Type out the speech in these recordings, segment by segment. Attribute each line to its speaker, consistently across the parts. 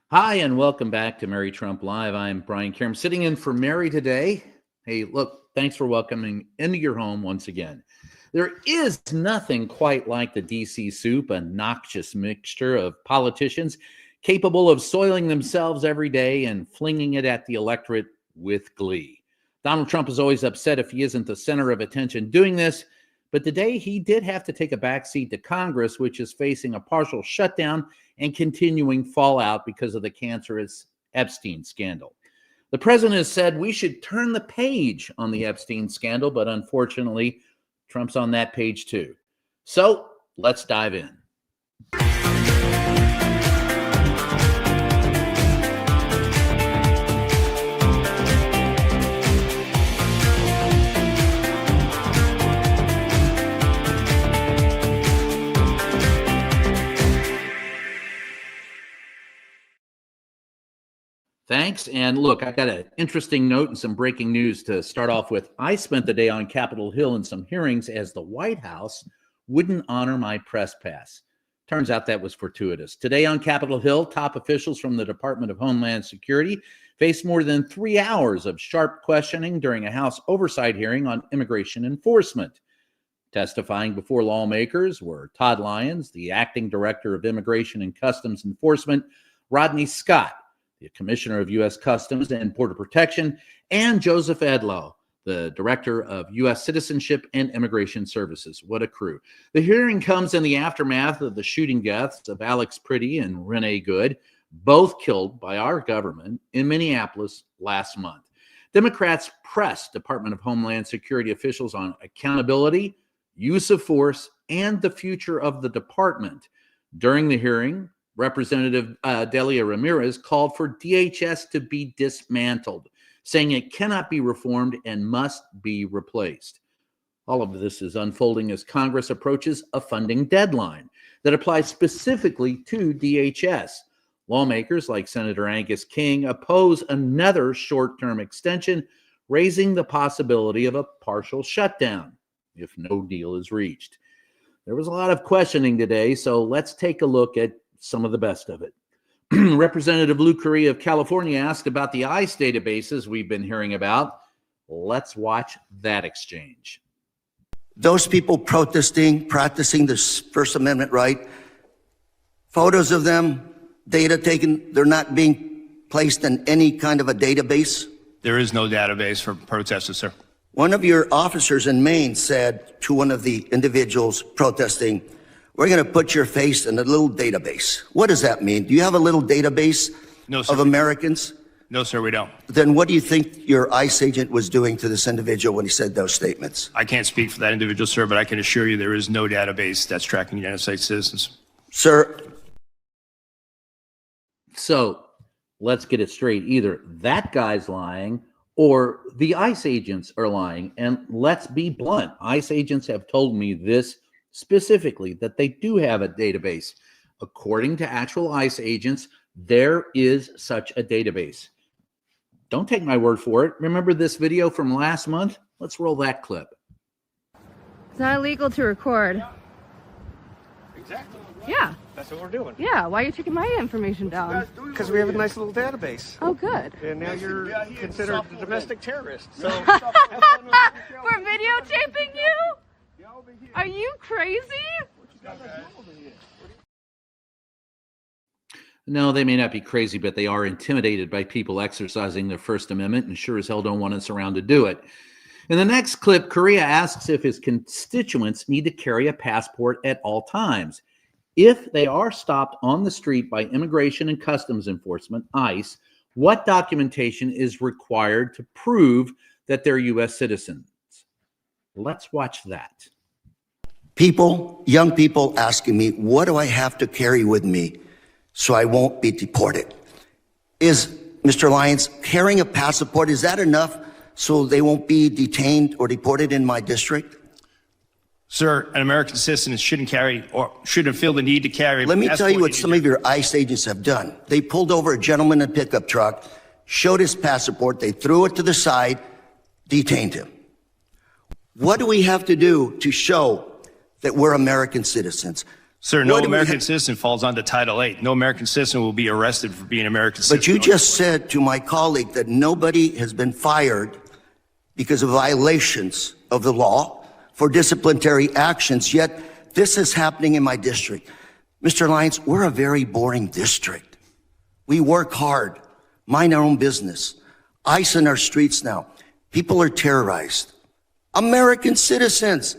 Speaker 1: Hi, and welcome back to Mary Trump Live. I'm Brian Karam, sitting in for Mary today. Hey, look, thanks for welcoming into your home once again. There is nothing quite like the DC soup, a noxious mixture of politicians capable of soiling themselves every day and flinging it at the electorate with glee. Donald Trump is always upset if he isn't the center of attention doing this, but today he did have to take a backseat to Congress, which is facing a partial shutdown and continuing fallout because of the cancerous Epstein scandal. The president has said we should turn the page on the Epstein scandal, but unfortunately, Trump's on that page too. So let's dive in. Thanks. And look, I got an interesting note and some breaking news to start off with. I spent the day on Capitol Hill in some hearings as the White House wouldn't honor my press pass. Turns out that was fortuitous. Today on Capitol Hill, top officials from the Department of Homeland Security faced more than 3 hours of sharp questioning during a House oversight hearing on immigration enforcement. Testifying before lawmakers were Todd Lyons, the acting director of Immigration and Customs Enforcement, Rodney Scott, the Commissioner of U.S. Customs and Border Protection, and Joseph Edlow, the Director of U.S. Citizenship and Immigration Services. What a crew. The hearing comes in the aftermath of the shooting deaths of Alex Priddy and Renee Good, both killed by our government in Minneapolis last month. Democrats pressed Department of Homeland Security officials on accountability, use of force, and the future of the department. During the hearing, Representative Delia Ramirez called for DHS to be dismantled, saying it cannot be reformed and must be replaced. All of this is unfolding as Congress approaches a funding deadline that applies specifically to DHS. Lawmakers like Senator Angus King oppose another short-term extension, raising the possibility of a partial shutdown if no deal is reached. There was a lot of questioning today, so let's take a look at some of the best of it. Representative Lou Correa of California asked about the ICE databases we've been hearing about. Let's watch that exchange.
Speaker 2: Those people protesting, practicing the First Amendment right, photos of them, data taken, they're not being placed in any kind of a database?
Speaker 3: There is no database for protesters, sir.
Speaker 2: One of your officers in Maine said to one of the individuals protesting, "We're going to put your face in a little database." What does that mean? Do you have a little database of Americans?
Speaker 3: No, sir, we don't.
Speaker 2: Then what do you think your ICE agent was doing to this individual when he said those statements?
Speaker 3: I can't speak for that individual, sir, but I can assure you there is no database that's tracking United States citizens.
Speaker 2: Sir.
Speaker 1: So let's get it straight. Either that guy's lying or the ICE agents are lying. And let's be blunt. ICE agents have told me this specifically, that they do have a database. According to actual ICE agents, there is such a database. Don't take my word for it. Remember this video from last month? Let's roll that clip.
Speaker 4: It's not illegal to record.
Speaker 5: Exactly.
Speaker 4: Yeah.
Speaker 5: That's what we're doing.
Speaker 4: Yeah, why are you taking my information down?
Speaker 5: Because we have a nice little database.
Speaker 4: Oh, good.
Speaker 5: And now you're considered a domestic terrorist. So
Speaker 4: We're videotaping you? Are you crazy?
Speaker 1: No, they may not be crazy, but they are intimidated by people exercising their First Amendment and sure as hell don't want us around to do it. In the next clip, Correa asks if his constituents need to carry a passport at all times. If they are stopped on the street by Immigration and Customs Enforcement, ICE, what documentation is required to prove that they're U.S. citizens? Let's watch that.
Speaker 2: People, young people asking me, what do I have to carry with me so I won't be deported? Is, Mr. Lyons, carrying a passport, is that enough so they won't be detained or deported in my district?
Speaker 3: Sir, an American citizen shouldn't carry or shouldn't feel the need to carry.
Speaker 2: Let me tell you what some of your ICE agents have done. They pulled over a gentleman in a pickup truck, showed his passport, they threw it to the side, detained him. What do we have to do to show that we're American citizens?
Speaker 3: Sir, no
Speaker 2: What do we
Speaker 3: American
Speaker 2: ha-
Speaker 3: citizen falls under Title VIII. No American citizen will be arrested for being an American citizen.
Speaker 2: But you just said to my colleague that nobody has been fired because of violations of the law for disciplinary actions, yet this is happening in my district. Mr. Lyons, we're a very boring district. We work hard, mind our own business. ICE in our streets now. People are terrorized. American citizens.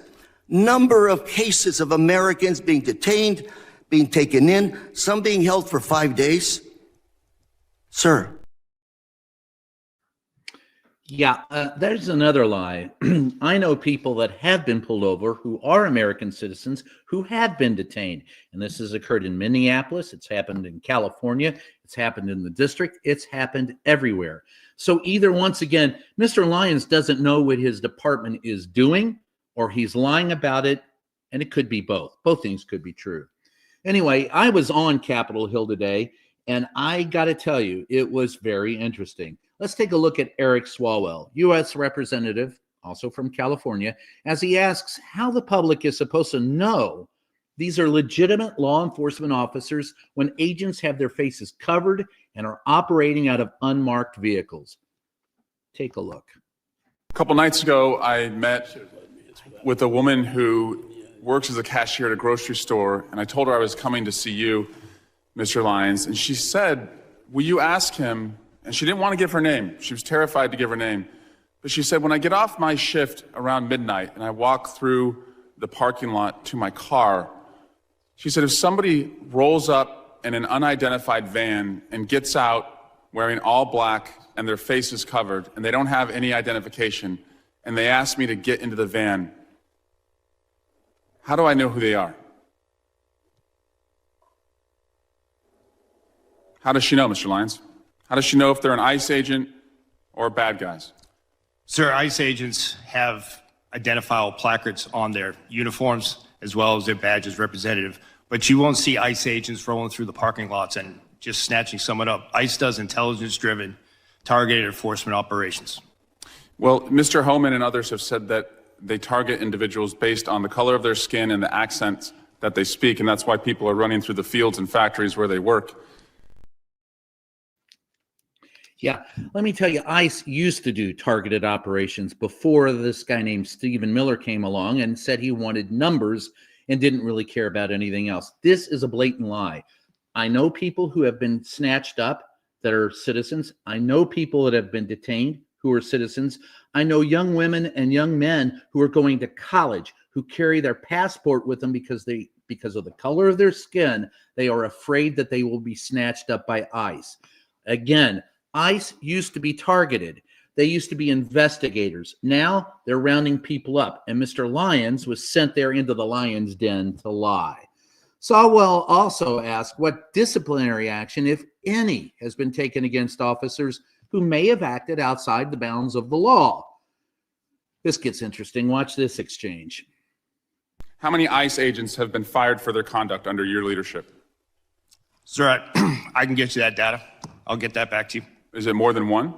Speaker 2: Number of cases of Americans being detained, being taken in, some being held for 5 days. Sir.
Speaker 1: Yeah, there's another lie. I know people that have been pulled over who are American citizens who have been detained. And this has occurred in Minneapolis. It's happened in California. It's happened in the district. It's happened everywhere. So either, once again, Mr. Lyons doesn't know what his department is doing, or he's lying about it, and it could be both. Both things could be true. Anyway, I was on Capitol Hill today, and I got to tell you, it was very interesting. Let's take a look at Eric Swalwell, U.S. Representative, also from California, as he asks how the public is supposed to know these are legitimate law enforcement officers when agents have their faces covered and are operating out of unmarked vehicles. Take a look.
Speaker 6: A couple nights ago, I met with a woman who works as a cashier at a grocery store, and I told her I was coming to see you, Mr. Lyons, and she said, will you ask him, and she didn't want to give her name. She was terrified to give her name. But she said, when I get off my shift around midnight and I walk through the parking lot to my car, she said, if somebody rolls up in an unidentified van and gets out wearing all black and their face is covered and they don't have any identification and they ask me to get into the van, how do I know who they are? How does she know, Mr. Lyons? How does she know if they're an ICE agent or bad guys?
Speaker 3: Sir, ICE agents have identifiable placards on their uniforms as well as their badges representative, but you won't see ICE agents rolling through the parking lots and just snatching someone up. ICE does intelligence-driven, targeted enforcement operations.
Speaker 6: Well, Mr. Homan and others have said that they target individuals based on the color of their skin and the accents that they speak, and that's why people are running through the fields and factories where they work.
Speaker 1: Yeah, let me tell you, ICE used to do targeted operations before this guy named Stephen Miller came along and said he wanted numbers and didn't really care about anything else. This is a blatant lie. I know people who have been snatched up that are citizens. I know people that have been detained who are citizens. I know young women and young men who are going to college who carry their passport with them because of the color of their skin, they are afraid that they will be snatched up by ICE. Again, ICE used to be targeted. They used to be investigators. Now they're rounding people up. And Mr. Lyons was sent there into the lion's den to lie. Swalwell also asked what disciplinary action, if any, has been taken against officers who may have acted outside the bounds of the law. This gets interesting. Watch this exchange.
Speaker 6: How many ICE agents have been fired for their conduct under your leadership?
Speaker 3: Sir, I can get you that data. I'll get that back to you.
Speaker 6: Is it more than one?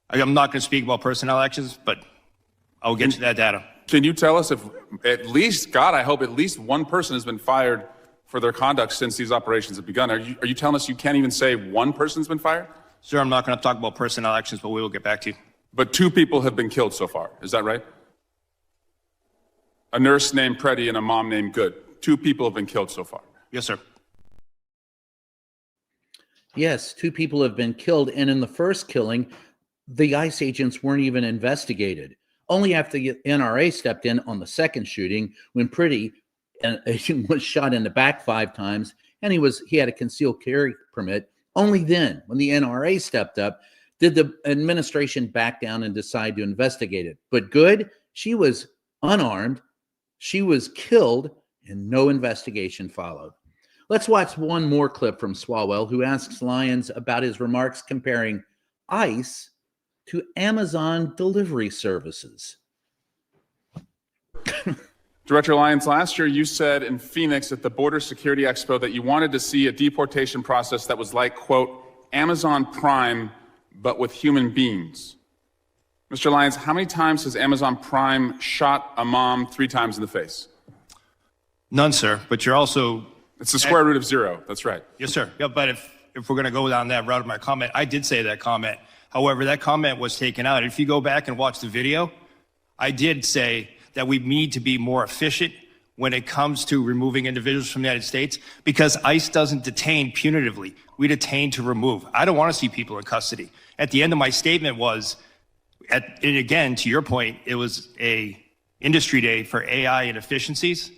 Speaker 3: I'm not going to speak about personnel actions, but I'll get you that data.
Speaker 6: Can you tell us if at least, God, I hope at least one person has been fired for their conduct since these operations have begun? Are you telling us you can't even say one person's been fired?
Speaker 3: Sir, I'm not going to talk about personnel actions, but we will get back to you.
Speaker 6: But 2 people have been killed so far. Is that right? A nurse named Preddy and a mom named Good. 2 people have been killed so far.
Speaker 3: Yes, sir.
Speaker 1: Yes, 2 people have been killed. And in the first killing, the ICE agents weren't even investigated. Only after the NRA stepped in on the second shooting, when Preddy was shot in the back 5 times, and he had a concealed carry permit. Only then, when the NRA stepped up, did the administration back down and decide to investigate it. But Good, she was unarmed, she was killed, and no investigation followed. Let's watch one more clip from Swalwell, who asks Lyons about his remarks comparing ICE to Amazon delivery services.
Speaker 6: Director Lyons, last year you said in Phoenix at the Border Security Expo that you wanted to see a deportation process that was like, quote, Amazon Prime, but with human beings. Mr. Lyons, how many times has Amazon Prime shot a mom 3 times in the face?
Speaker 3: None, sir, but you're also,
Speaker 6: It's the square root of 0. That's right.
Speaker 3: yes, sir. Yeah, but if we're going to go down that route of my comment, I did say that comment. However, that comment was taken out. If you go back and watch the video, I did say that we need to be more efficient when it comes to removing individuals from the United States, because ICE doesn't detain punitively. We detain to remove. I don't want to see people in custody. At the end of my statement was, and again, to your point, it was a industry day for AI and efficiencies.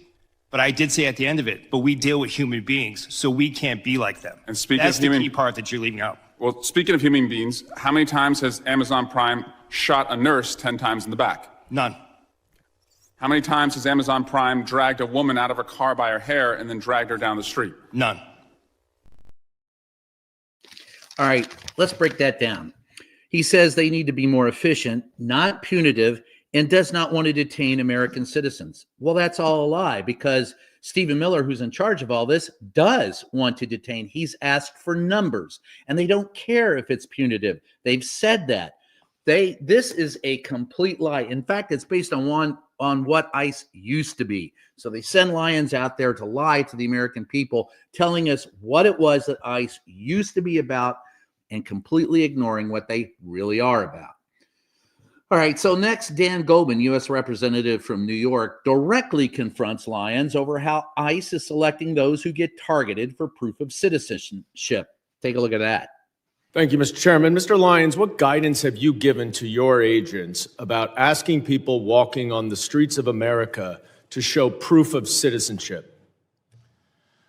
Speaker 3: But I did say at the end of it, but we deal with human beings, so we can't be like them.
Speaker 6: And speaking
Speaker 3: That's
Speaker 6: of
Speaker 3: the
Speaker 6: human-
Speaker 3: key part that you're leaving out.
Speaker 6: Well, speaking of human beings, how many times has Amazon Prime shot a nurse 10 times in the back?
Speaker 3: None.
Speaker 6: How many times has Amazon Prime dragged a woman out of a car by her hair and then dragged her down the street?
Speaker 3: None.
Speaker 1: All right, let's break that down. He says they need to be more efficient, not punitive, and does not want to detain American citizens. Well, that's all a lie, because Stephen Miller, who's in charge of all this, does want to detain. He's asked for numbers, and they don't care if it's punitive. They've said that. This is a complete lie. In fact, it's based on what ICE used to be. So they send lions out there to lie to the American people, telling us what it was that ICE used to be about and completely ignoring what they really are about. All right, so next, Dan Goldman, U.S. Representative from New York, directly confronts Lyons over how ICE is selecting those who get targeted for proof of citizenship. Take a look at that.
Speaker 7: Thank you, Mr. Chairman. Mr. Lyons, what guidance have you given to your agents about asking people walking on the streets of America to show proof of citizenship?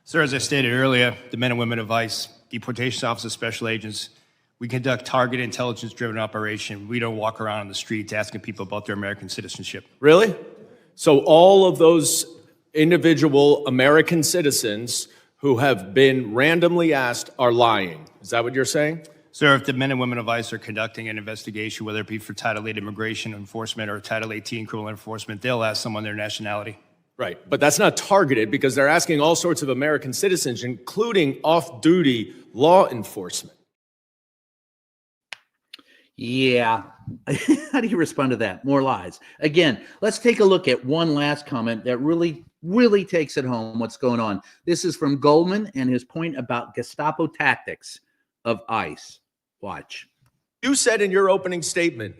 Speaker 3: Sir, as I stated earlier, the men and women of ICE, deportation officers, special agents, we conduct targeted intelligence-driven operation. We don't walk around on the streets asking people about their American citizenship.
Speaker 7: Really? So all of those individual American citizens who have been randomly asked are lying. Is that what you're saying?
Speaker 3: Sir, if the men and women of ICE are conducting an investigation, whether it be for Title 8 immigration enforcement or Title 18 criminal enforcement, they'll ask someone their nationality.
Speaker 7: Right, but that's not targeted because they're asking all sorts of American citizens, including off-duty law enforcement.
Speaker 1: Yeah. How do you respond to that? More lies. Again, let's take a look at one last comment that really takes it home what's going on. This is from Goldman and his point about Gestapo tactics of ICE. Watch.
Speaker 7: You said in your opening statement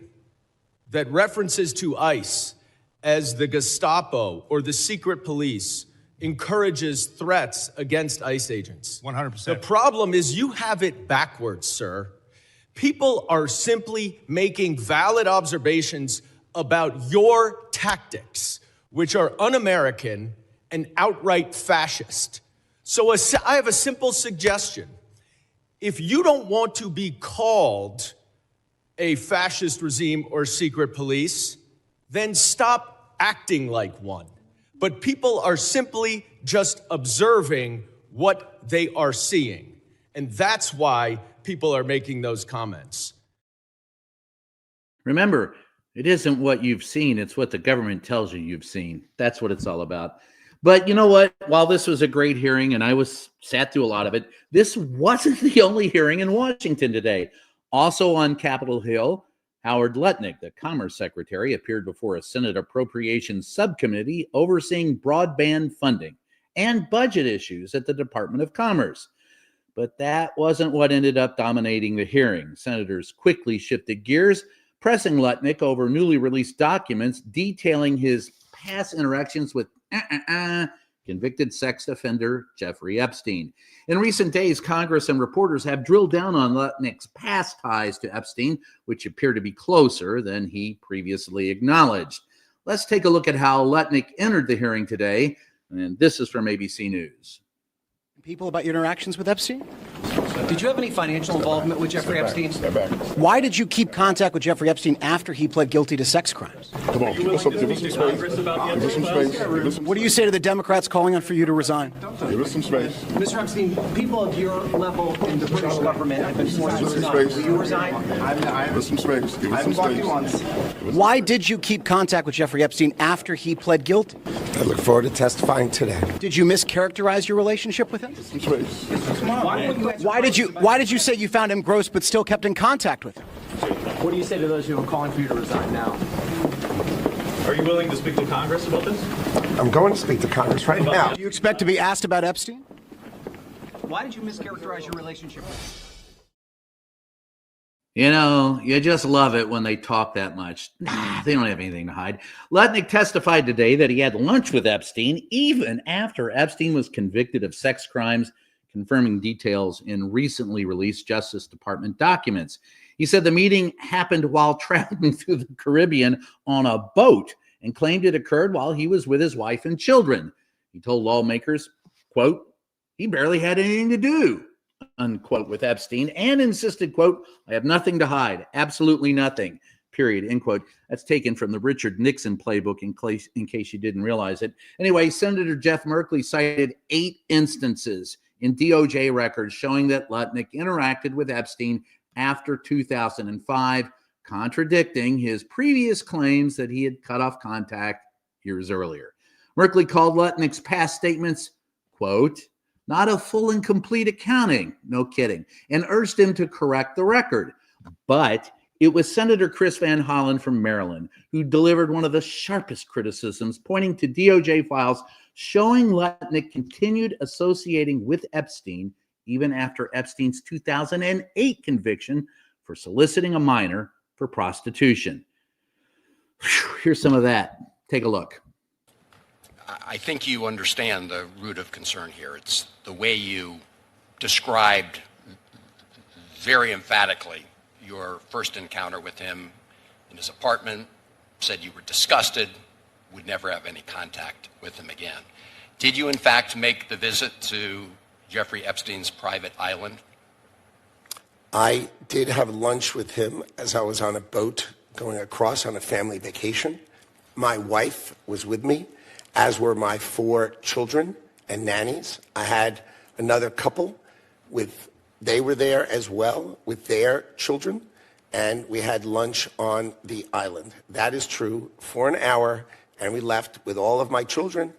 Speaker 7: that references to ICE as the Gestapo or the secret police encourages threats against ICE agents.
Speaker 3: 100%.
Speaker 7: The problem is you have it backwards, sir. People are simply making valid observations about your tactics, which are un-American and outright fascist. So I have a simple suggestion. If you don't want to be called a fascist regime or secret police, then stop acting like one. But people are simply just observing what they are seeing. And that's why people are making those comments.
Speaker 1: Remember, it isn't what you've seen, it's what the government tells you you've seen. That's what it's all about. But you know what? While this was a great hearing, and I sat through a lot of it, this wasn't the only hearing in Washington today. Also on Capitol Hill, Howard Lutnick, the Commerce Secretary, appeared before a Senate Appropriations Subcommittee overseeing broadband funding and budget issues at the Department of Commerce. But that wasn't what ended up dominating the hearing. Senators quickly shifted gears, pressing Lutnick over newly released documents detailing his past interactions with convicted sex offender Jeffrey Epstein. In recent days, Congress and reporters have drilled down on Lutnick's past ties to Epstein, which appear to be closer than he previously acknowledged. Let's take a look at how Lutnick entered the hearing today, and this is from ABC News.
Speaker 8: People about your interactions with Epstein? Did you have any financial involvement with Jeffrey Epstein? Why did you keep contact with Jeffrey Epstein after he pled guilty to sex crimes?
Speaker 9: Come on, give us some space. Give us some space.
Speaker 8: What do you say to the Democrats calling on for you to resign?
Speaker 9: Give us some space.
Speaker 8: Mr. Epstein, people of your level in the British government have been forced to resign. Will you resign?
Speaker 9: Give us some space. Give us some space.
Speaker 8: Why did you keep contact with Jeffrey Epstein after he pled guilty?
Speaker 10: I look forward to testifying today.
Speaker 8: Did you mischaracterize your relationship with him?
Speaker 9: Some space.
Speaker 8: Why did you say you found him gross but still kept in contact with him?
Speaker 11: What do you say to those who are calling for you to resign now?
Speaker 9: Are you willing to speak to Congress about this?
Speaker 10: I'm going to speak to Congress right now.
Speaker 8: Do you expect to be asked about Epstein? Why did you mischaracterize your relationship with him?
Speaker 1: You know, you just love it when they talk that much. Nah, they don't have anything to hide. Lutnick testified today that he had lunch with Epstein even after Epstein was convicted of sex crimes, confirming details in recently released Justice Department documents. He said the meeting happened while traveling through the Caribbean on a boat and claimed it occurred while he was with his wife and children. He told lawmakers, quote, he barely had anything to do, unquote, with Epstein, and insisted, quote, I have nothing to hide, absolutely nothing, period, end quote. That's taken from the Richard Nixon playbook in case you didn't realize it. Anyway, Senator Jeff Merkley cited 8 instances in DOJ records showing that Lutnick interacted with Epstein after 2005, contradicting his previous claims that he had cut off contact years earlier. Merkley called Lutnick's past statements, quote, not a full and complete accounting, no kidding, and urged him to correct the record. But it was Senator Chris Van Hollen from Maryland who delivered one of the sharpest criticisms, pointing to DOJ files showing Lutnick continued associating with Epstein even after Epstein's 2008 conviction for soliciting a minor for prostitution. Here's some of that. Take a look.
Speaker 11: I think you understand the root of concern here. It's the way you described very emphatically your first encounter with him in his apartment, said you were disgusted, would never have any contact with him again. Did you, in fact, make the visit to Jeffrey Epstein's private island?
Speaker 10: I did have lunch with him as I was on a boat going across on a family vacation. My wife was with me, as were my 4 children and nannies. I had another couple they were there as well with their children, and we had lunch on the island. That is true, for an hour, and we left with all of my children,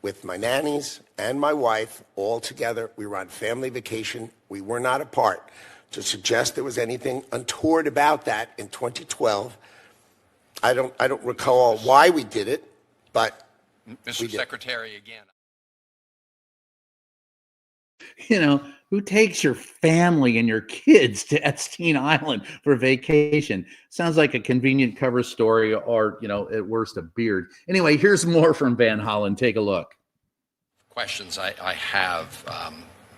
Speaker 10: with my nannies and my wife, all together. We were on family vacation. We were not apart. To suggest there was anything untoward about that in 2012, I don't recall why we did it, but
Speaker 11: Mr. Secretary, again.
Speaker 1: You know, who takes your family and your kids to Epstein Island for vacation? Sounds like a convenient cover story or, you know, at worst, a beard. Anyway, here's more from Van Hollen. Take a look.
Speaker 11: Questions I have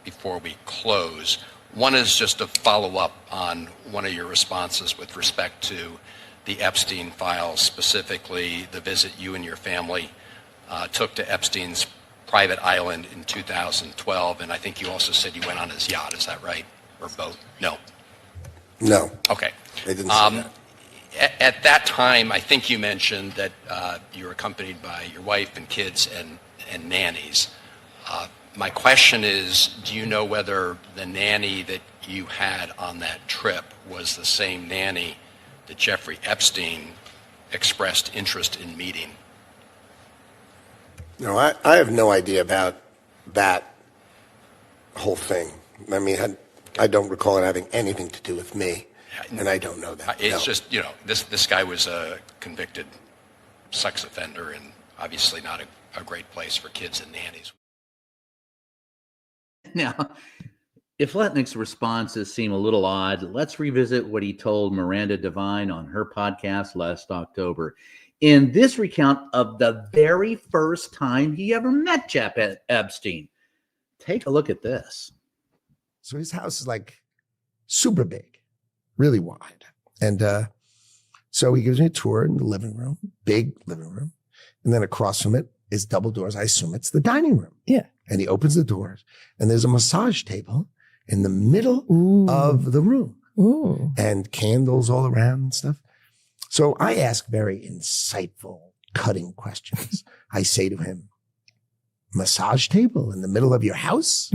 Speaker 11: before we close. One is just to follow up on one of your responses with respect to the Epstein files, specifically the visit you and your family took to Epstein's private island in 2012, and I think you also said you went on his yacht. Is that right? Or boat? No.
Speaker 10: No.
Speaker 11: Okay.
Speaker 10: They didn't say that.
Speaker 11: At that time, I think you mentioned that you were accompanied by your wife and kids and nannies. My question is, do you know whether the nanny that you had on that trip was the same nanny that Jeffrey Epstein expressed interest in meeting?
Speaker 10: No, I have no idea about that whole thing. I mean, I don't recall it having anything to do with me, and I don't know that.
Speaker 11: It's just, you know, this guy was a convicted sex offender, and obviously not a great place for kids and nannies.
Speaker 1: Now, if Lutnick's responses seem a little odd, let's revisit what he told Miranda Devine on her podcast last October. In this recount of the very first time he ever met Jeff Epstein. Take a look at this.
Speaker 10: So his house is like super big, really wide. And so he gives me a tour in the living room, big living room. And then across from it is double doors. I assume it's the dining room.
Speaker 8: Yeah.
Speaker 10: And he opens the doors and there's a massage table in the middle of the room.
Speaker 8: Ooh.
Speaker 10: And candles all around and stuff. So I ask very insightful, cutting questions. I say to him, massage table in the middle of your house?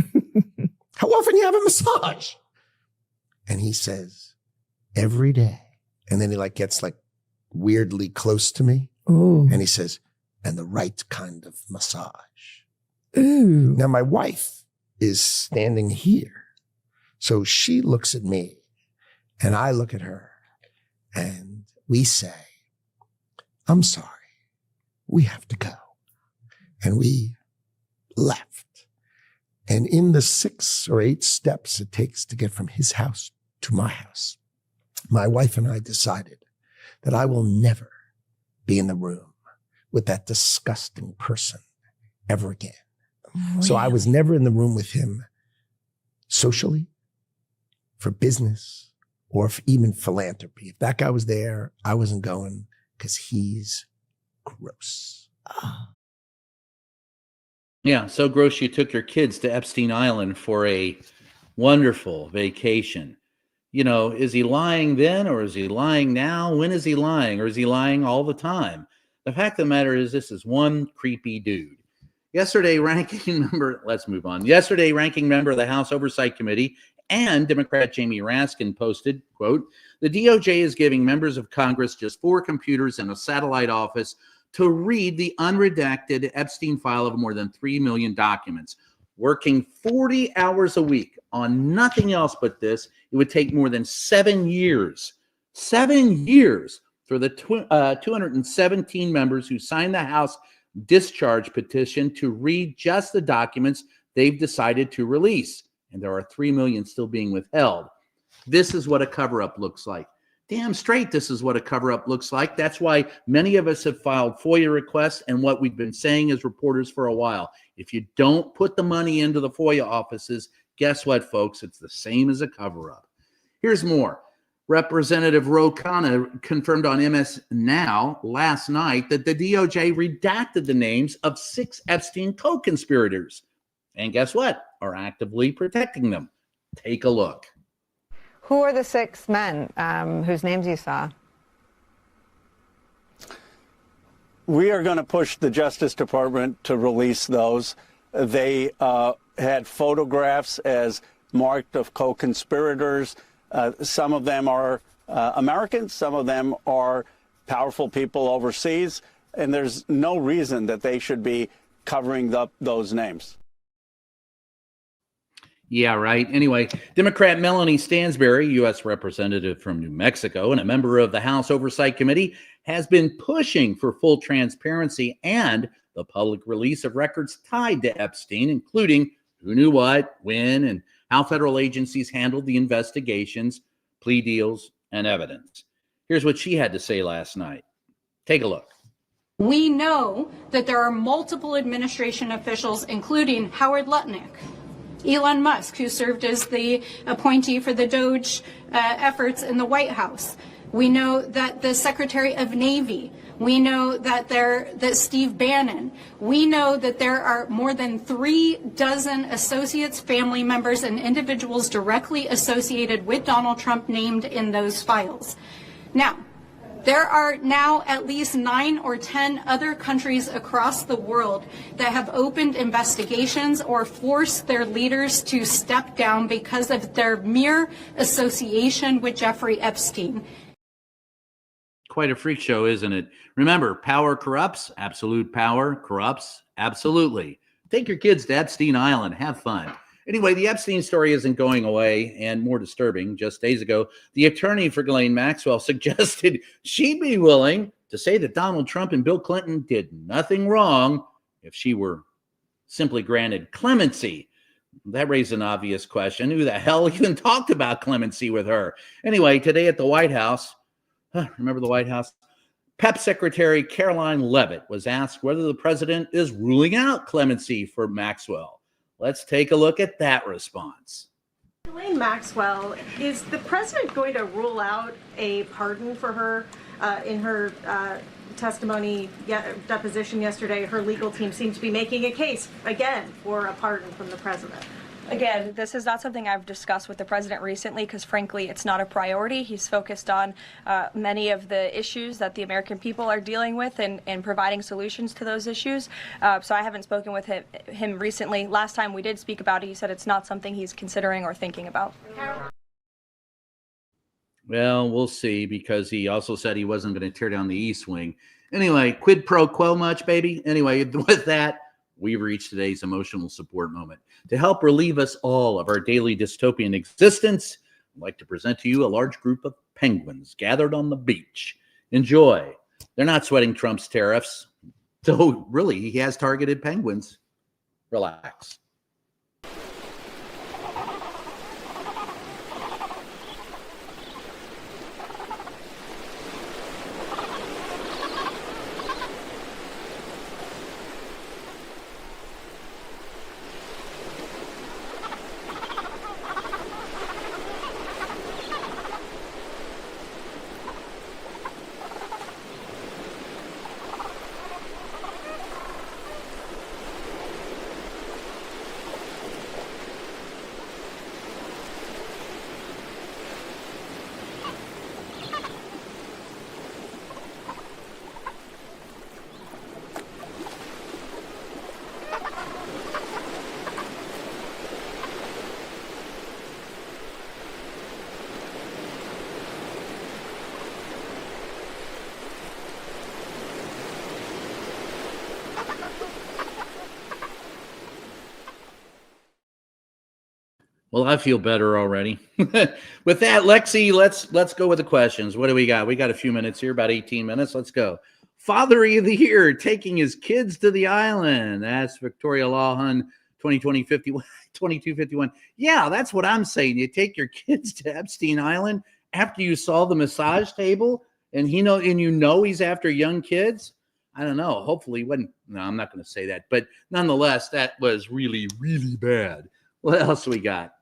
Speaker 10: How often do you have a massage? And he says, every day. And then he gets weirdly close to me.
Speaker 8: Ooh.
Speaker 10: And he says, and the right kind of massage.
Speaker 8: Ooh.
Speaker 10: Now my wife is standing here. So she looks at me and I look at her and we say, I'm sorry, we have to go. And we left. And in the 6 or 8 steps it takes to get from his house to my house, my wife and I decided that I will never be in the room with that disgusting person ever again. Really? So I was never in the room with him socially, for business, or even philanthropy. If that guy was there, I wasn't going because he's gross.
Speaker 1: Yeah, so gross you took your kids to Epstein Island for a wonderful vacation. You know, is he lying then or is he lying now? When is he lying? Or is he lying all the time? The fact of the matter is this is one creepy dude. Yesterday, ranking member of the House Oversight Committee and Democrat Jamie Raskin posted, quote, "The DOJ is giving members of Congress just 4 computers and a satellite office to read the unredacted Epstein file of more than 3 million documents. Working 40 hours a week on nothing else but this, it would take more than 7 years. 7 years for the 217 members who signed the House discharge petition to read just the documents they've decided to release. And there are 3 million still being withheld. This is what a cover-up looks like. Damn straight, this is what a cover-up looks like. That's why many of us have filed FOIA requests and what we've been saying as reporters for a while. If you don't put the money into the FOIA offices, guess what, folks? It's the same as a cover-up. Here's more. Representative Ro Khanna confirmed on MS Now last night that the DOJ redacted the names of 6 Epstein co-conspirators. And guess what? Are actively protecting them. Take a look.
Speaker 12: Who are the 6 men whose names you saw?
Speaker 13: We are going to push the Justice Department to release those. They had photographs as marked of co-conspirators. Some of them are Americans, some of them are powerful people overseas, and there's no reason that they should be covering up those names.
Speaker 1: Yeah, right. Anyway, Democrat Melanie Stansbury, U.S. Representative from New Mexico and a member of the House Oversight Committee, has been pushing for full transparency and the public release of records tied to Epstein, including who knew what, when, and how federal agencies handled the investigations, plea deals, and evidence. Here's what she had to say last night. Take a look.
Speaker 14: We know that there are multiple administration officials, including Howard Lutnick, Elon Musk, who served as the appointee for the DOJ efforts in the White House. We know that the Secretary of Navy. We know that Steve Bannon. We know that there are more than 3 dozen associates, family members, and individuals directly associated with Donald Trump named in those files. Now, there are now at least 9 or 10 other countries across the world that have opened investigations or forced their leaders to step down because of their mere association with Jeffrey Epstein.
Speaker 1: Quite a freak show, isn't it? Remember, power corrupts. Absolute power corrupts. Absolutely. Take your kids to Epstein Island. Have fun. Anyway, the Epstein story isn't going away, and more disturbing, just days ago, the attorney for Ghislaine Maxwell suggested she'd be willing to say that Donald Trump and Bill Clinton did nothing wrong if she were simply granted clemency. That raised an obvious question. Who the hell even talked about clemency with her? Anyway, today at the White House, remember the White House? PEP Secretary Caroline Leavitt was asked whether the president is ruling out clemency for Maxwell. Let's take a look at that response.
Speaker 15: Ghislaine Maxwell, is the president going to rule out a pardon for her? In her testimony, deposition yesterday, her legal team seemed to be making a case, again, for a pardon from the president.
Speaker 16: Again, this is not something I've discussed with the president recently because, frankly, it's not a priority. He's focused on many of the issues that the American people are dealing with and providing solutions to those issues. So I haven't spoken with him recently. Last time we did speak about it, he said it's not something he's considering or thinking about.
Speaker 1: Well, we'll see, because he also said he wasn't going to tear down the East Wing. Anyway, quid pro quo much, baby? Anyway, with that, we've reached today's emotional support moment. To help relieve us all of our daily dystopian existence, I'd like to present to you a large group of penguins gathered on the beach. Enjoy. They're not sweating Trump's tariffs. So really, he has targeted penguins. Relax. Well, I feel better already. With that, Lexi, let's go with the questions. What do we got? We got a few minutes here, about 18 minutes. Let's go. Father of the Year, taking his kids to the island. That's Victoria Lawhun, 2251. Yeah, that's what I'm saying. You take your kids to Epstein Island after you saw the massage table, and you know he's after young kids. I don't know. Hopefully he wasn't. No, I'm not going to say that. But nonetheless, that was really, really bad. What else we got?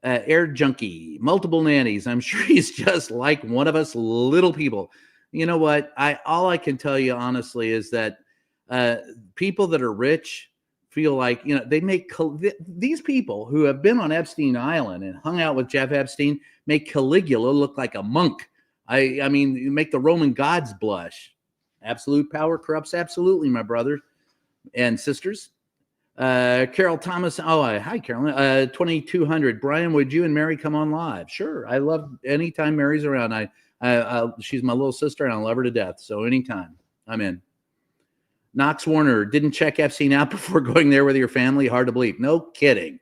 Speaker 1: Air Junkie, multiple nannies. I'm sure he's just like one of us little people. You know what? All I can tell you honestly is that people that are rich feel like, they make these people who have been on Epstein Island and hung out with Jeff Epstein make Caligula look like a monk. I mean, you make the Roman gods blush. Absolute power corrupts absolutely, my brothers and sisters. Carol Thomas. Oh, hi, Carolyn. 2200. Brian, would you and Mary come on live? Sure. I love anytime Mary's around. She's my little sister and I love her to death. So anytime I'm in. Knox Warner, didn't check Epstein out before going there with your family. Hard to believe. No kidding.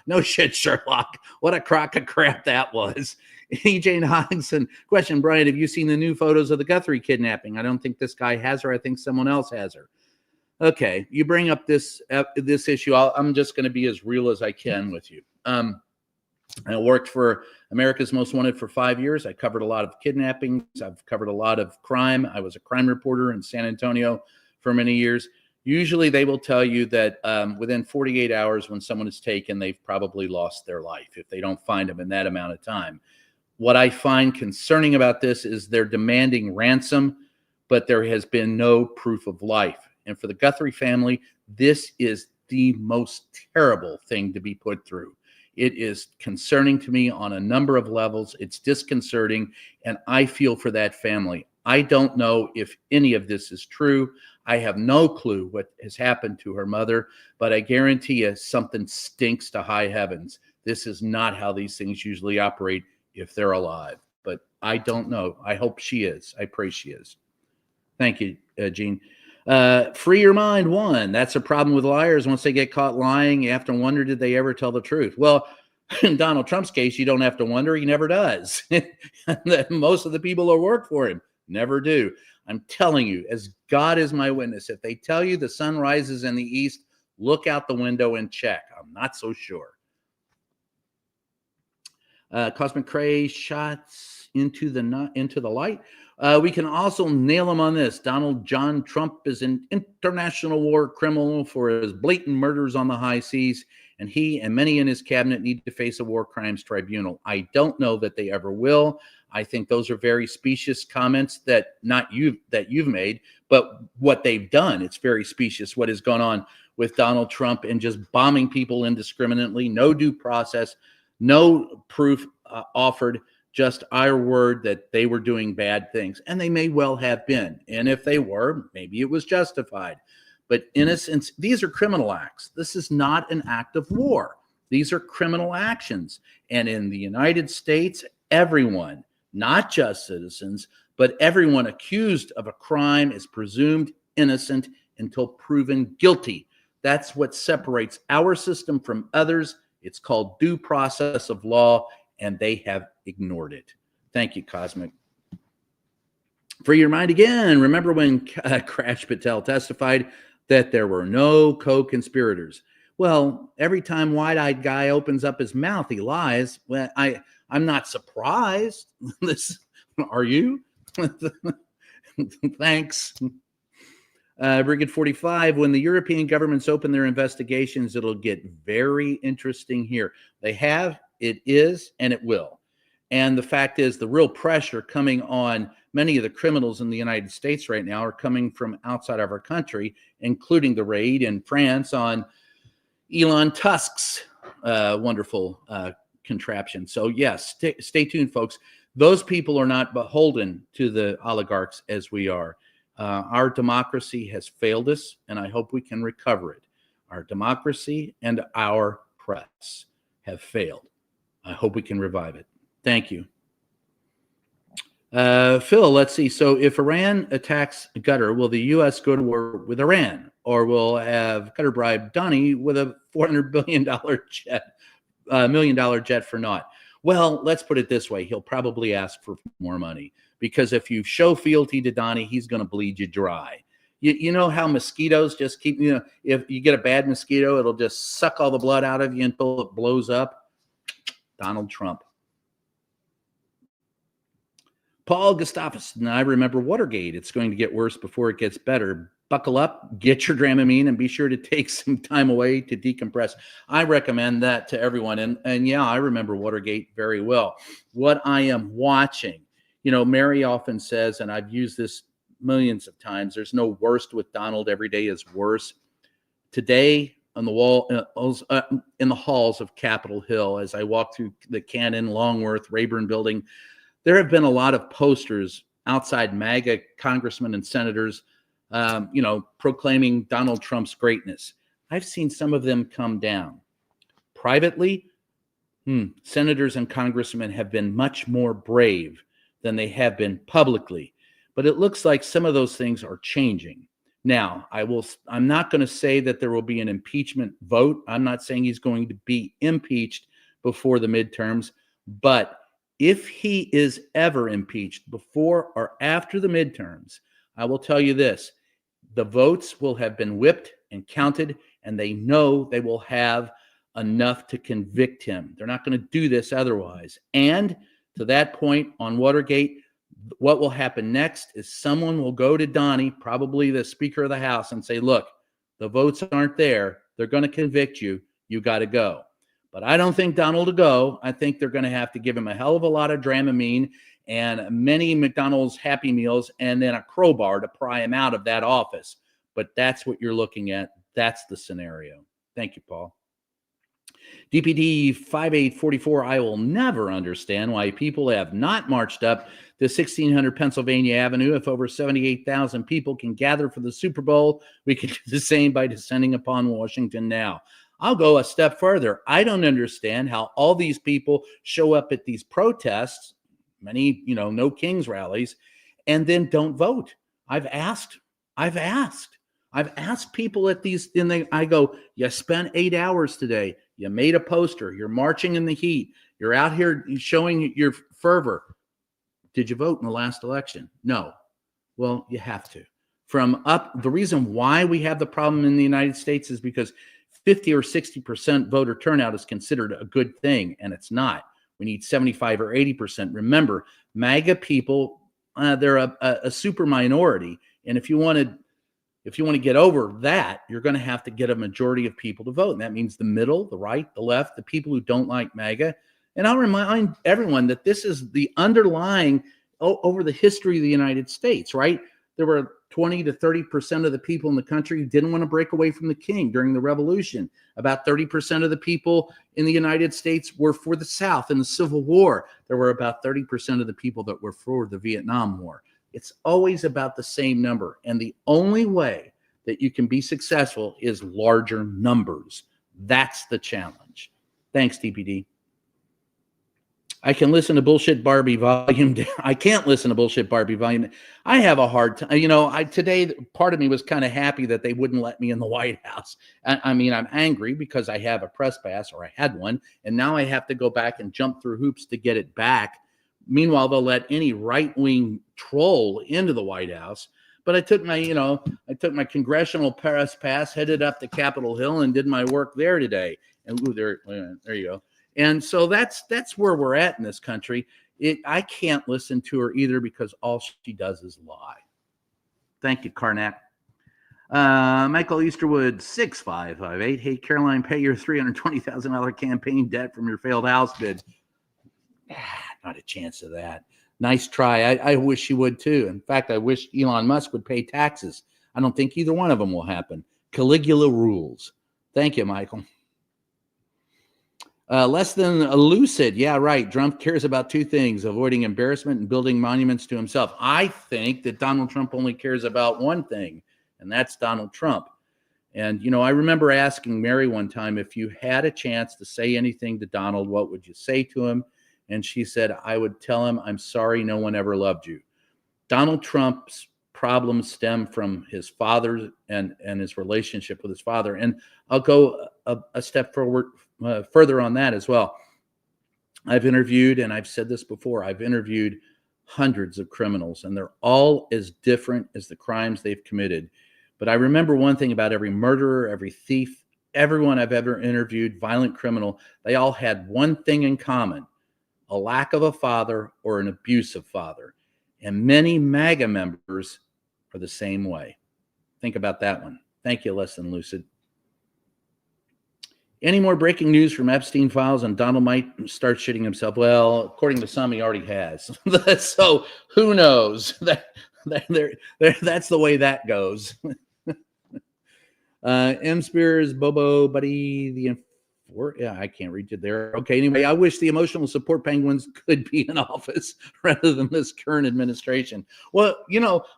Speaker 1: No shit, Sherlock. What a crock of crap that was. E. Jane Hodgson. Question, Brian, have you seen the new photos of the Guthrie kidnapping? I don't think this guy has her. I think someone else has her. Okay, you bring up this issue. I'm just going to be as real as I can with you. I worked for America's Most Wanted for 5 years. I covered a lot of kidnappings. I've covered a lot of crime. I was a crime reporter in San Antonio for many years. Usually they will tell you that within 48 hours when someone is taken, they've probably lost their life if they don't find them in that amount of time. What I find concerning about this is they're demanding ransom, but there has been no proof of life. And for the Guthrie family, this is the most terrible thing to be put through. It is concerning to me on a number of levels. It's disconcerting, and I feel for that family. I don't know if any of this is true. I have no clue what has happened to her mother, but I guarantee you something stinks to high heavens. This is not how these things usually operate if they're alive, but I don't know. I hope she is. I pray she is. Thank you, Gene. Free your mind, one. That's a problem with liars. Once they get caught lying, you have to wonder, did they ever tell the truth? Well, in Donald Trump's case, you don't have to wonder. He never does. Most of the people who work for him never do. I'm telling you, as God is my witness, if they tell you the sun rises in the east, look out the window and check. I'm not so sure. Cosmic Cray shots into the light. We can also nail him on this. Donald John Trump is an international war criminal for his blatant murders on the high seas, and he and many in his cabinet need to face a war crimes tribunal. I don't know that they ever will. I think those are very specious comments that you've made, but what they've done, it's very specious what has gone on with Donald Trump and just bombing people indiscriminately, no due process, no proof offered. Just our word that they were doing bad things, and they may well have been. And if they were, maybe it was justified. But innocence, these are criminal acts. This is not an act of war. These are criminal actions. And in the United States, everyone, not just citizens, but everyone accused of a crime is presumed innocent until proven guilty. That's what separates our system from others. It's called due process of law, and they have ignored it. Thank you, Cosmic. Free your mind again. Remember when Crash Patel testified that there were no co-conspirators? Well, every time wide-eyed guy opens up his mouth, he lies. Well, I'm not surprised. Are you? Thanks. Brigade 45, when the European governments open their investigations, it'll get very interesting here. They have, it is, and it will. And the fact is, the real pressure coming on many of the criminals in the United States right now are coming from outside of our country, including the raid in France on Elon Musk's wonderful contraption. So yes, stay tuned, folks. Those people are not beholden to the oligarchs as we are. Our democracy has failed us, and I hope we can recover it. Our democracy and our press have failed. I hope we can revive it. Thank you. Phil, let's see. So if Iran attacks Qatar, will the U.S. go to war with Iran? Or will have Qatar bribe Donnie with a $400 billion jet, $1 million jet for naught? Well, let's put it this way. He'll probably ask for more money, because if you show fealty to Donnie, he's going to bleed you dry. You know how mosquitoes just keep, if you get a bad mosquito, it'll just suck all the blood out of you until it blows up? Donald Trump. Paul Gustafsson, I remember Watergate. It's going to get worse before it gets better. Buckle up, get your Dramamine, and be sure to take some time away to decompress. I recommend that to everyone. And yeah, I remember Watergate very well. What I am watching, Mary often says, and I've used this millions of times, there's no worst with Donald. Every day is worse. Today, on the wall, in the halls of Capitol Hill, as I walk through the Cannon, Longworth, Rayburn building, there have been a lot of posters outside MAGA congressmen and senators, proclaiming Donald Trump's greatness. I've seen some of them come down. Privately, senators and congressmen have been much more brave than they have been publicly. But it looks like some of those things are changing. Now, I'm not going to say that there will be an impeachment vote. I'm not saying he's going to be impeached before the midterms. But if he is ever impeached before or after the midterms, I will tell you this: the votes will have been whipped and counted, and they know they will have enough to convict him. They're not going to do this otherwise. And to that point on Watergate, what will happen next is someone will go to Donnie, probably the Speaker of the House, and say, look, the votes aren't there. They're going to convict you. You got to go. But I don't think Donald will go. I think they're going to have to give him a hell of a lot of Dramamine and many McDonald's Happy Meals and then a crowbar to pry him out of that office. But that's what you're looking at. That's the scenario. Thank you, Paul. DPD 5844, I will never understand why people have not marched up to 1600 Pennsylvania Avenue. If over 78,000 people can gather for the Super Bowl, we can do the same by descending upon Washington now. I'll go a step further. I don't understand how all these people show up at these protests, many, no Kings rallies, and then don't vote. I've asked people at these, I go, you spent 8 hours today. You made a poster. You're marching in the heat. You're out here showing your fervor. Did you vote in the last election? No. Well, you have to. The reason why we have the problem in the United States is because 50 or 60% voter turnout is considered a good thing, and it's not. We need 75 or 80%. Remember, MAGA people, they're a super minority, and if you want to get over that, you're going to have to get a majority of people to vote, and that means the middle, the right, the left, the people who don't like MAGA. And I'll remind everyone that this is the underlying over the history of the United States, right? There were 20 to 30% of the people in the country who didn't want to break away from the king during the Revolution. About 30% of the people in the United States were for the South in the Civil War. There were about 30% of the people that were for the Vietnam War. It's always about the same number. And the only way that you can be successful is larger numbers. That's the challenge. Thanks, TPD. I can listen to Bullshit Barbie volume. I can't listen to Bullshit Barbie volume. I have a hard time. Today, part of me was kind of happy that they wouldn't let me in the White House. I'm angry because I have a press pass, or I had one, and now I have to go back and jump through hoops to get it back. Meanwhile, they'll let any right-wing troll into the White House. But I took my congressional press pass, headed up to Capitol Hill, and did my work there today. And there you go. And so that's where we're at in this country. I can't listen to her either because all she does is lie. Thank you, Karnak. Michael Easterwood, 6558. Hey, Caroline, pay your $320,000 campaign debt from your failed House bid. Not a chance of that. Nice try. I wish you would too. In fact, I wish Elon Musk would pay taxes. I don't think either one of them will happen. Caligula rules. Thank you, Michael. Less than lucid. Yeah, right. Trump cares about two things: avoiding embarrassment and building monuments to himself. I think that Donald Trump only cares about one thing, and that's Donald Trump. And, I remember asking Mary one time, if you had a chance to say anything to Donald, what would you say to him? And she said, I would tell him, I'm sorry no one ever loved you. Donald Trump's problems stem from his father and his relationship with his father. And I'll go a step forward further on that as well. I've interviewed, and I've said this before, I've interviewed hundreds of criminals, and they're all as different as the crimes they've committed. But I remember one thing about every murderer, every thief, everyone I've ever interviewed, violent criminal, they all had one thing in common: a lack of a father or an abusive father. And many MAGA members are the same way. Think about that one. Thank you, Less Than Lucid. Any more breaking news from Epstein files and Donald might start shitting himself? Well, according to some, he already has. So who knows? That's the way that goes. M Spears, Bobo, Buddy, I can't read it there. Okay, anyway, I wish the emotional support penguins could be in office rather than this current administration. Well,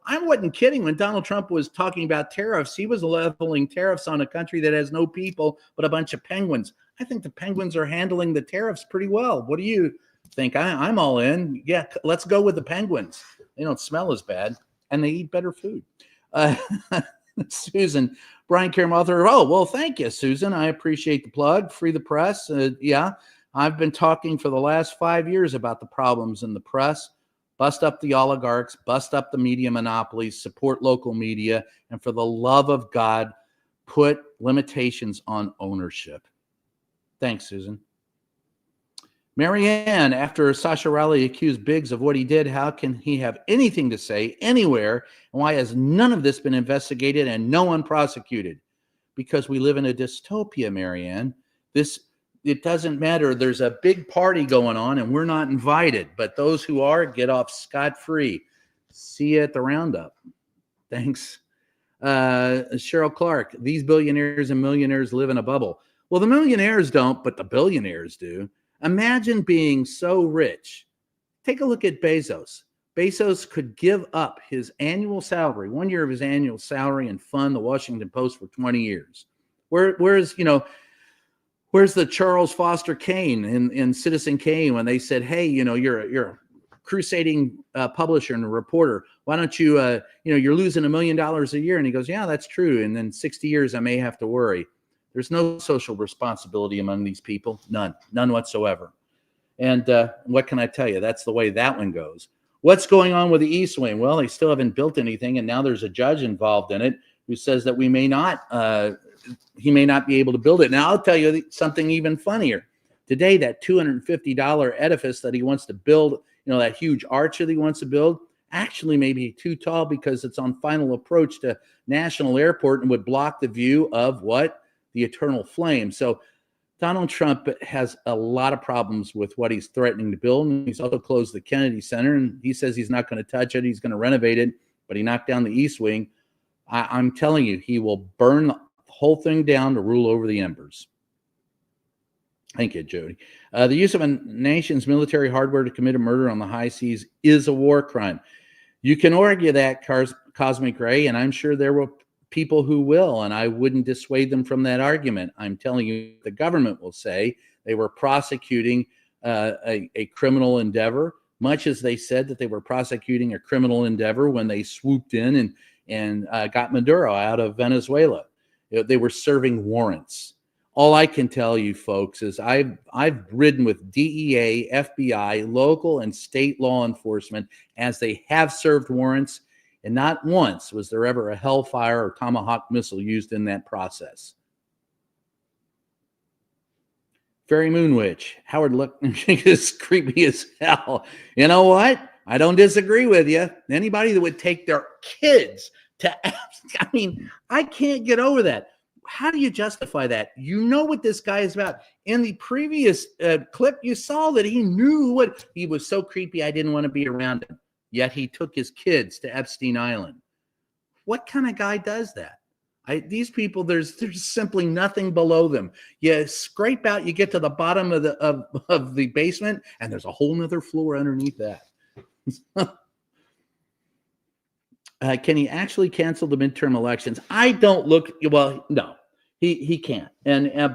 Speaker 1: I wasn't kidding when Donald Trump was talking about tariffs. He was leveling tariffs on a country that has no people but a bunch of penguins. I think the penguins are handling the tariffs pretty well. What do you think? I'm all in. Yeah, let's go with the penguins. They don't smell as bad, and they eat better food. Susan, Brian Karam, author. Oh, well, thank you, Susan. I appreciate the plug. Free the press. Yeah, I've been talking for the last 5 years about the problems in the press. Bust up the oligarchs, bust up the media monopolies, support local media, and for the love of God, put limitations on ownership. Thanks, Susan. Marianne, after Sasha Rowley accused Biggs of what he did, how can he have anything to say anywhere? And why has none of this been investigated and no one prosecuted? Because we live in a dystopia, Marianne. It doesn't matter. There's a big party going on and we're not invited, but those who are get off scot-free. See you at the roundup. Thanks. Cheryl Clark, these billionaires and millionaires live in a bubble. Well, the millionaires don't, but the billionaires do. Imagine being so rich. Take a look at Bezos. Bezos could give up his annual salary, 1 year of his annual salary, and fund the Washington Post for 20 years. Where's the Charles Foster Kane in Citizen Kane when they said, hey, you're a crusading publisher and a reporter. Why don't you, you're losing $1 million a year. And he goes, yeah, that's true. And then 60 years, I may have to worry. There's no social responsibility among these people. None whatsoever. And what can I tell you? That's the way that one goes. What's going on with the East Wing? Well, they still haven't built anything. And now there's a judge involved in it who says that he may not be able to build it. Now, I'll tell you something even funnier. Today, that $250 edifice that he wants to build, that huge arch that he wants to build, actually may be too tall because it's on final approach to National Airport and would block the view of what? The eternal flame. So Donald Trump has a lot of problems with what he's threatening to build. And he's also closed the Kennedy Center, and he says he's not going to touch it. He's going to renovate it, but he knocked down the East Wing. I'm telling you, he will burn the whole thing down to rule over the embers. Thank you, Jody. The use of a nation's military hardware to commit a murder on the high seas is a war crime. You can argue that, Cosmic Ray, and I'm sure there will people who will, and I wouldn't dissuade them from that argument. I'm telling you, the government will say they were prosecuting a criminal endeavor, much as they said that they were prosecuting a criminal endeavor when they swooped in and got Maduro out of Venezuela. They were serving warrants. All I can tell you folks is I've ridden with DEA, FBI, local and state law enforcement as they have served warrants, and not once was there ever a Hellfire or Tomahawk missile used in that process. Fairy Moon Witch, Howard Lutnick is creepy as hell. You know what? I don't disagree with you. Anybody that would take their kids to, I mean, I can't get over that. How do you justify that? You know what this guy is about. In the previous clip, you saw that he knew what he was so creepy. I didn't want to be around him. Yet he took his kids to Epstein Island. What kind of guy does that? These people, there's simply nothing below them. You scrape out, you get to the bottom of the basement, and there's a whole nother floor underneath that. Can he actually cancel the midterm elections? I don't look, well, no, he can't.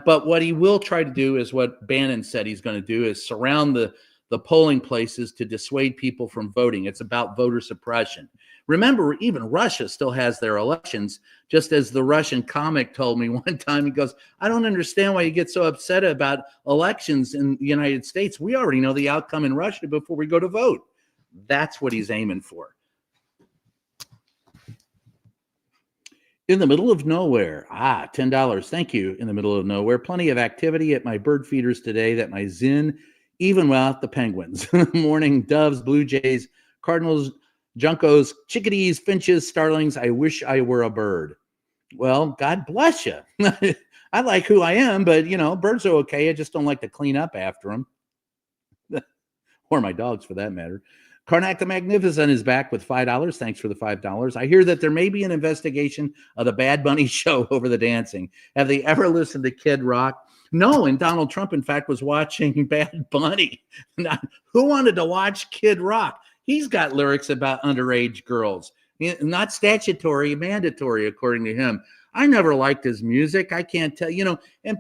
Speaker 1: But what he will try to do is what Bannon said he's going to do, is surround the polling places to dissuade people from voting. It's about voter suppression. Remember, even Russia still has their elections, just as the Russian comic told me one time. He goes, I don't understand why you get so upset about elections in the United States. We already know the outcome in Russia before we go to vote. That's what he's aiming for. In the middle of nowhere. $10. Thank you. In the middle of nowhere. Plenty of activity at my bird feeders today that my Zin, even without the penguins. Morning, doves, blue jays, cardinals, juncos, chickadees, finches, starlings. I wish I were a bird. Well, God bless you. I like who I am, but, you know, birds are okay. I just don't like to clean up after them. Or my dogs, for that matter. Karnak the Magnificent is back with $5. Thanks for the $5. I hear that there may be an investigation of the Bad Bunny show over the dancing. Have they ever listened to Kid Rock? No, and Donald Trump, in fact, was watching Bad Bunny. Who wanted to watch Kid Rock? He's got lyrics about underage girls. Not statutory, mandatory, according to him. I never liked his music. I can't tell, and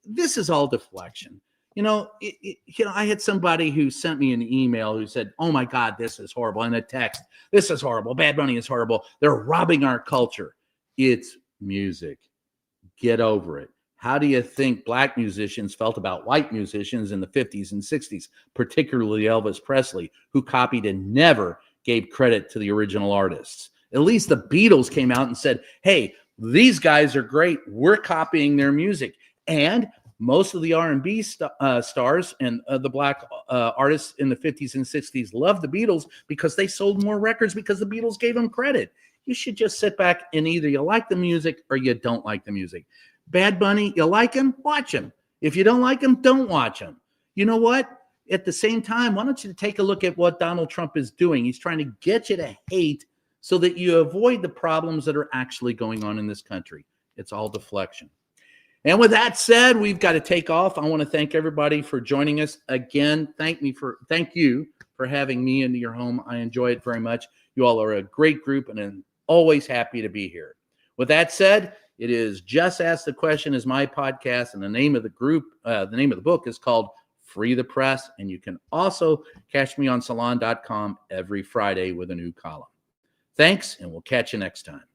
Speaker 1: this is all deflection. I had somebody who sent me an email who said, oh my God, this is horrible. And a text, this is horrible. Bad Bunny is horrible. They're robbing our culture. It's music. Get over it. How do you think black musicians felt about white musicians in the 50s and 60s, particularly Elvis Presley, who copied and never gave credit to the original artists? At least the Beatles came out and said, hey, these guys are great. We're copying their music. And most of the R&B stars and the black artists in the 50s and 60s loved the Beatles because they sold more records because the Beatles gave them credit. You should just sit back and either you like the music or you don't like the music. Bad Bunny, you like him? Watch him. If you don't like him, don't watch him. You know what? At the same time, why don't you take a look at what Donald Trump is doing? He's trying to get you to hate so that you avoid the problems that are actually going on in this country. It's all deflection. And with that said, we've got to take off. I want to thank everybody for joining us again. Thank you for having me into your home. I enjoy it very much. You all are a great group, and I'm always happy to be here. With that said, it is Just Ask the Question is my podcast, and the name of the group, the name of the book is called Free the Press, and you can also catch me on salon.com every Friday with a new column. Thanks, and we'll catch you next time.